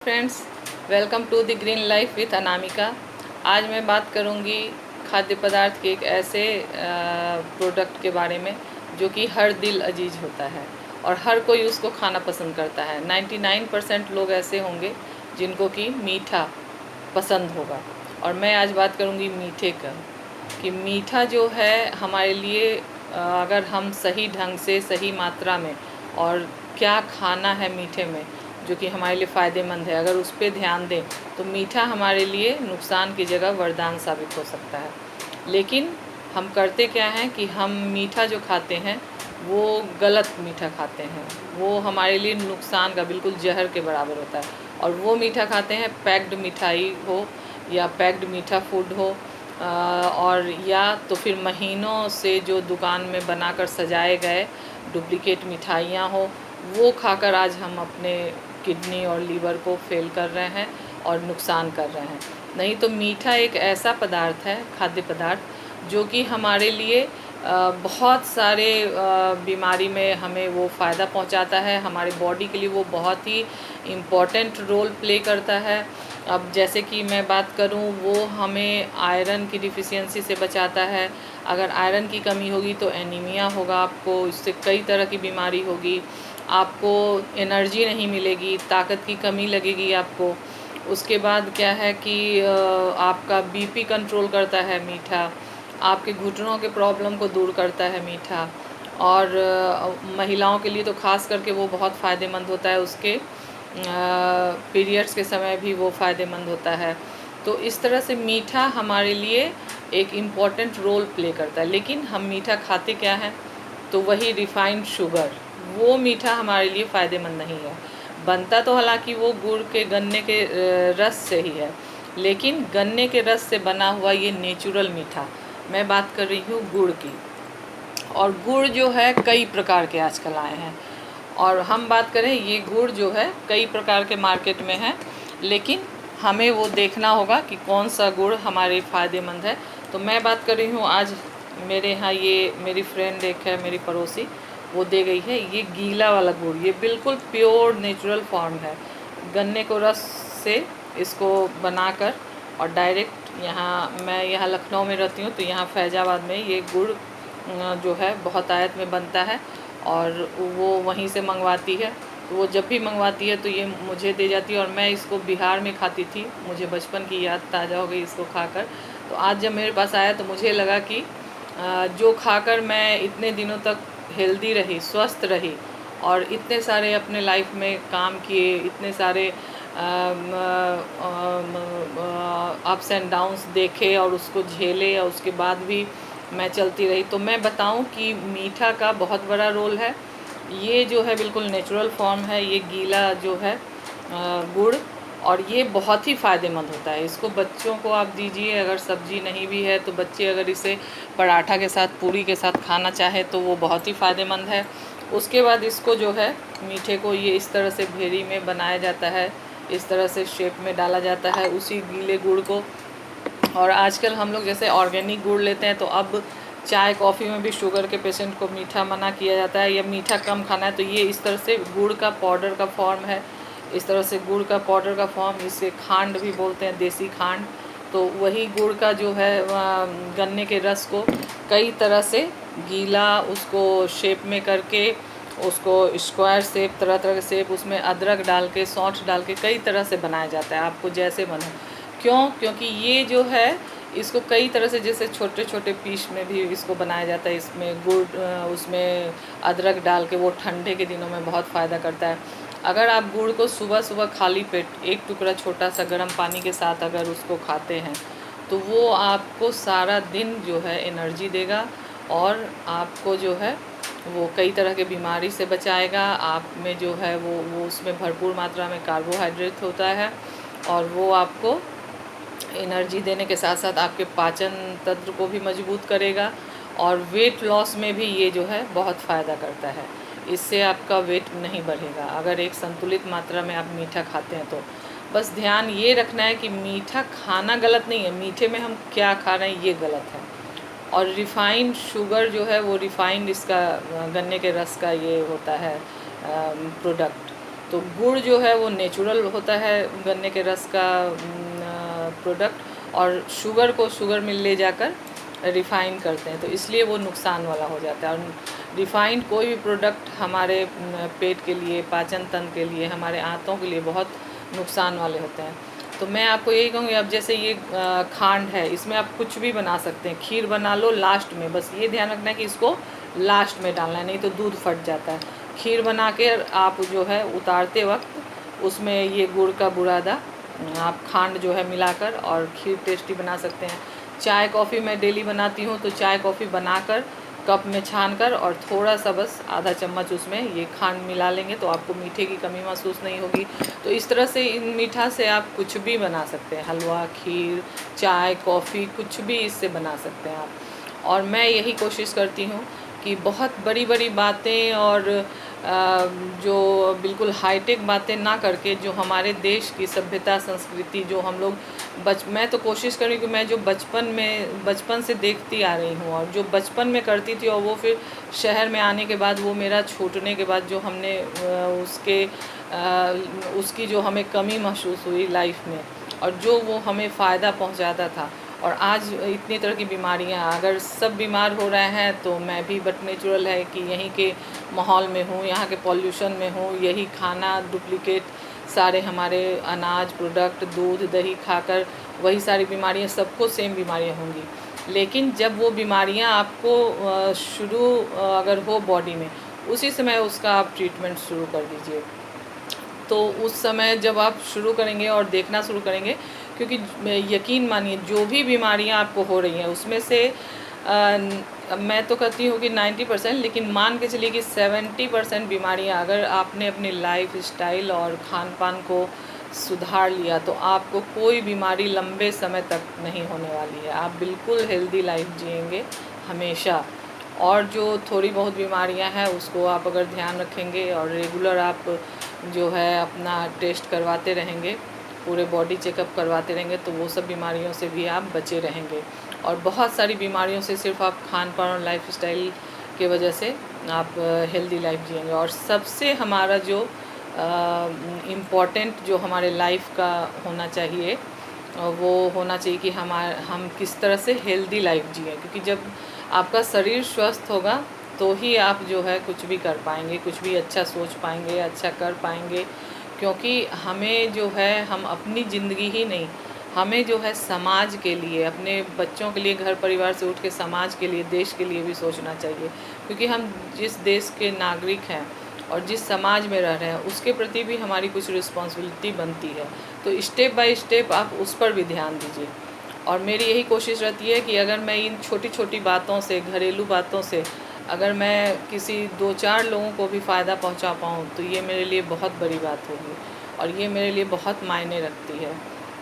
Friends, welcome to the green life with Anamika. आज मैं बात करूंगी खाद्य पदार्थ के एक ऐसे प्रोडक्ट के बारे में जो कि हर दिल अजीज होता है और हर कोई उसको खाना पसंद करता है। 99% लोग ऐसे होंगे जिनको कि मीठा पसंद होगा। और मैं आज बात करूंगी मीठे का, कि मीठा जो है हमारे लिए अगर हम सही ढंग से सही मात्रा में और क्या खाना है मीठे में जो कि हमारे लिए फ़ायदेमंद है, अगर उस पर ध्यान दें तो मीठा हमारे लिए नुकसान की जगह वरदान साबित हो सकता है। लेकिन हम करते क्या हैं कि हम मीठा जो खाते हैं वो गलत मीठा खाते हैं, वो हमारे लिए नुकसान का बिल्कुल जहर के बराबर होता है। और वो मीठा खाते हैं पैक्ड मिठाई हो या पैक्ड मीठा फूड हो, और या तो फिर महीनों से जो दुकान में बनाकर सजाए गए डुप्लीकेट मिठाइयाँ हो, वो खाकर आज हम अपने किडनी और लीवर को फेल कर रहे हैं और नुकसान कर रहे हैं। नहीं तो मीठा एक ऐसा पदार्थ है, खाद्य पदार्थ, जो कि हमारे लिए बहुत सारे बीमारी में हमें वो फ़ायदा पहुंचाता है। हमारे बॉडी के लिए वो बहुत ही इम्पॉर्टेंट रोल प्ले करता है। अब जैसे कि मैं बात करूं, वो हमें आयरन की डिफिशियंसी से बचाता है। अगर आयरन की कमी होगी तो एनीमिया होगा आपको, इससे कई तरह की बीमारी होगी, आपको एनर्जी नहीं मिलेगी, ताकत की कमी लगेगी आपको। उसके बाद क्या है कि आपका बीपी कंट्रोल करता है मीठा, आपके घुटनों के प्रॉब्लम को दूर करता है मीठा। और महिलाओं के लिए तो ख़ास करके वो बहुत फ़ायदेमंद होता है, उसके पीरियड्स के समय भी वो फ़ायदेमंद होता है। तो इस तरह से मीठा हमारे लिए एक इम्पॉर्टेंट रोल प्ले करता है। लेकिन हम मीठा खाते क्या हैं, तो वही रिफ़ाइंड शुगर, वो मीठा हमारे लिए फ़ायदेमंद नहीं है। बनता तो हालांकि वो गुड़ के गन्ने के रस से ही है, लेकिन गन्ने के रस से बना हुआ ये नेचुरल मीठा, मैं बात कर रही हूँ गुड़ की। और गुड़ जो है कई प्रकार के आजकल आए हैं, और हम बात करें ये गुड़ जो है कई प्रकार के मार्केट में है, लेकिन हमें वो देखना होगा कि कौन सा गुड़ हमारे फ़ायदेमंद है। तो मैं बात कर रही हूँ आज मेरे यहाँ, ये मेरी फ्रेंड एक है, मेरी पड़ोसी, वो दे गई है ये गीला वाला गुड़। ये बिल्कुल प्योर नेचुरल फॉर्म है, गन्ने को रस से इसको बनाकर और डायरेक्ट यहाँ, मैं यहाँ लखनऊ में रहती हूँ तो यहाँ फैज़ाबाद में ये गुड़ जो है बहुत आयत में बनता है और वो वहीं से मंगवाती है। तो वो जब भी मंगवाती है तो ये मुझे दे जाती है, और मैं इसको बिहार में खाती थी, मुझे बचपन की याद ताज़ा हो गई इसको खाकर। तो आज जब मेरे पास आया तो मुझे लगा कि जो खाकर मैं इतने दिनों तक हेल्दी रही, स्वस्थ रही, और इतने सारे अपने लाइफ में काम किए, इतने सारे अप्स एंड डाउन्स देखे और उसको झेले, और उसके बाद भी मैं चलती रही। तो मैं बताऊं कि मीठा का बहुत बड़ा रोल है। ये जो है बिल्कुल नेचुरल फॉर्म है, ये गीला जो है गुड़, और ये बहुत ही फ़ायदेमंद होता है। इसको बच्चों को आप दीजिए, अगर सब्जी नहीं भी है तो बच्चे अगर इसे पराठा के साथ, पूरी के साथ खाना चाहे तो वो बहुत ही फ़ायदेमंद है। उसके बाद इसको जो है मीठे को ये इस तरह से भेरी में बनाया जाता है, इस तरह से शेप में डाला जाता है उसी गीले गुड़ को। और आजकल हम लोग जैसे ऑर्गेनिक गुड़ लेते हैं, तो अब चाय कॉफ़ी में भी शुगर के पेशेंट को मीठा मना किया जाता है या मीठा कम खाना है, तो ये इस तरह से गुड़ का पाउडर का फॉर्म है। इस तरह से गुड़ का पाउडर का फॉर्म, इसे खांड भी बोलते हैं, देसी खांड। तो वही गुड़ का जो है गन्ने के रस को कई तरह से गीला, उसको शेप में करके, उसको स्क्वायर शेप, तरह तरह के शेप, उसमें अदरक डाल के, सौंठ डाल के कई तरह से बनाया जाता है, आपको जैसे बने। क्यों? क्योंकि ये जो है इसको कई तरह से, जैसे छोटे छोटे पीस में भी इसको बनाया जाता है, इसमें गुड़ उसमें अदरक डाल के, वो ठंडे के दिनों में बहुत फ़ायदा करता है। अगर आप गुड़ को सुबह सुबह खाली पेट एक टुकड़ा छोटा सा गर्म पानी के साथ अगर उसको खाते हैं तो वो आपको सारा दिन जो है एनर्जी देगा, और आपको जो है वो कई तरह के बीमारी से बचाएगा। आप में जो है वो उसमें भरपूर मात्रा में कार्बोहाइड्रेट होता है, और वो आपको एनर्जी देने के साथ साथ आपके पाचन तंत्र को भी मजबूत करेगा, और वेट लॉस में भी ये जो है बहुत फ़ायदा करता है। इससे आपका वेट नहीं बढ़ेगा अगर एक संतुलित मात्रा में आप मीठा खाते हैं तो। बस ध्यान ये रखना है कि मीठा खाना गलत नहीं है, मीठे में हम क्या खा रहे हैं ये गलत है। और रिफ़ाइंड शुगर जो है वो रिफ़ाइंड इसका गन्ने के रस का ये होता है प्रोडक्ट, तो गुड़ जो है वो नेचुरल होता है, गन्ने के रस का प्रोडक्ट, और शुगर को शुगर मिल ले जाकर रिफ़ाइन करते हैं, तो इसलिए वो नुकसान वाला हो जाता है। और रिफ़ाइंड कोई भी प्रोडक्ट हमारे पेट के लिए, पाचन तंत्र के लिए, हमारे आंतों के लिए बहुत नुकसान वाले होते हैं। तो मैं आपको यही कहूँगी, अब जैसे ये खांड है, इसमें आप कुछ भी बना सकते हैं, खीर बना लो लास्ट में, बस ये ध्यान रखना है कि इसको लास्ट में डालना है, नहीं तो दूध फट जाता है। खीर बना के आप जो है उतारते वक्त उसमें ये गुड़ का बुरादा आप खांड जो है मिलाकर और खीर टेस्टी बना सकते हैं। चाय कॉफ़ी मैं डेली बनाती हूँ, तो चाय कॉफ़ी बनाकर कप में छान कर और थोड़ा सा बस आधा चम्मच उसमें ये खांड मिला लेंगे तो आपको मीठे की कमी महसूस नहीं होगी। तो इस तरह से इन मीठा से आप कुछ भी बना सकते हैं, हलवा, खीर, चाय, कॉफ़ी, कुछ भी इससे बना सकते हैं आप। और मैं यही कोशिश करती हूँ कि बहुत बड़ी बड़ी बातें और जो बिल्कुल हाईटेक बातें ना करके, जो हमारे देश की सभ्यता संस्कृति, जो हम लोग मैं तो कोशिश करूँ कि मैं जो बचपन से देखती आ रही हूँ और जो बचपन में करती थी, और वो फिर शहर में आने के बाद, वो मेरा छूटने के बाद जो हमने उसकी जो हमें कमी महसूस हुई लाइफ में, और जो वो हमें फ़ायदा पहुँचाता था, और आज इतनी तरह की बीमारियां, अगर सब बीमार हो रहे हैं तो मैं भी बट नेचुरल है कि यहीं के माहौल में हूँ, यहाँ के पॉल्यूशन में हूँ, यही खाना डुप्लीकेट सारे हमारे अनाज प्रोडक्ट, दूध दही खाकर वही सारी बीमारियां, सबको सेम बीमारियां होंगी। लेकिन जब वो बीमारियां आपको शुरू अगर हो बॉडी में, उसी समय उसका आप ट्रीटमेंट शुरू कर दीजिए। तो उस समय जब आप शुरू करेंगे और देखना शुरू करेंगे, क्योंकि यकीन मानिए जो भी बीमारियां आपको हो रही हैं उसमें से मैं तो कहती हूँ कि 90%, लेकिन मान के चलिए कि 70% बीमारियां अगर आपने अपनी लाइफ स्टाइल और खान पान को सुधार लिया तो आपको कोई बीमारी लंबे समय तक नहीं होने वाली है। आप बिल्कुल हेल्दी लाइफ जिएंगे हमेशा। और जो थोड़ी बहुत बीमारियां हैं उसको आप अगर ध्यान रखेंगे और रेगुलर आप जो है अपना टेस्ट करवाते रहेंगे, पूरे बॉडी चेकअप करवाते रहेंगे, तो वो सब बीमारियों से भी आप बचे रहेंगे। और बहुत सारी बीमारियों से सिर्फ आप खान पान और लाइफ स्टाइल के वजह से आप हेल्दी लाइफ जिएंगे। और सबसे हमारा जो इम्पॉर्टेंट जो हमारे लाइफ का होना चाहिए, वो होना चाहिए कि हम किस तरह से हेल्दी लाइफ जिए, क्योंकि जब आपका शरीर स्वस्थ होगा तो ही आप जो है कुछ भी कर पाएंगे, कुछ भी अच्छा सोच पाएंगे, अच्छा कर पाएंगे। क्योंकि हमें जो है, हम अपनी ज़िंदगी ही नहीं, हमें जो है समाज के लिए, अपने बच्चों के लिए, घर परिवार से उठ के समाज के लिए, देश के लिए भी सोचना चाहिए। क्योंकि हम जिस देश के नागरिक हैं और जिस समाज में रह रहे हैं उसके प्रति भी हमारी कुछ रिस्पॉन्सिबिलिटी बनती है। तो स्टेप बाय स्टेप आप उस पर भी ध्यान दीजिए। और मेरी यही कोशिश रहती है कि अगर मैं इन छोटी छोटी बातों से, घरेलू बातों से, अगर मैं किसी 2-4 लोगों को भी फ़ायदा पहुंचा पाऊँ तो ये मेरे लिए बहुत बड़ी बात होगी। और ये मेरे लिए बहुत मायने रखती है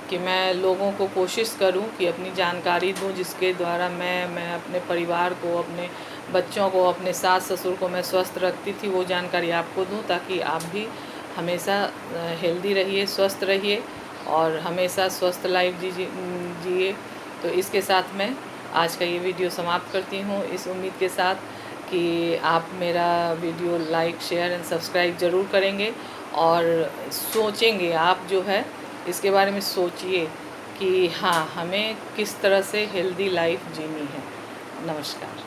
कि मैं लोगों को कोशिश करूं कि अपनी जानकारी दूं, जिसके द्वारा मैं अपने परिवार को, अपने बच्चों को, अपने सास ससुर को मैं स्वस्थ रखती थी, वो जानकारी आपको दूं, ताकि आप भी हमेशा हेल्दी रहिए, स्वस्थ रहिए और हमेशा स्वस्थ लाइफ जिए। तो इसके साथ मैं आज का ये वीडियो समाप्त करती हूँ, इस उम्मीद के साथ कि आप मेरा video like, share and subscribe ज़रूर करेंगे और सोचेंगे, आप जो है इसके बारे में सोचिए कि हाँ, हमें किस तरह से हेल्दी लाइफ जीनी है। नमस्कार।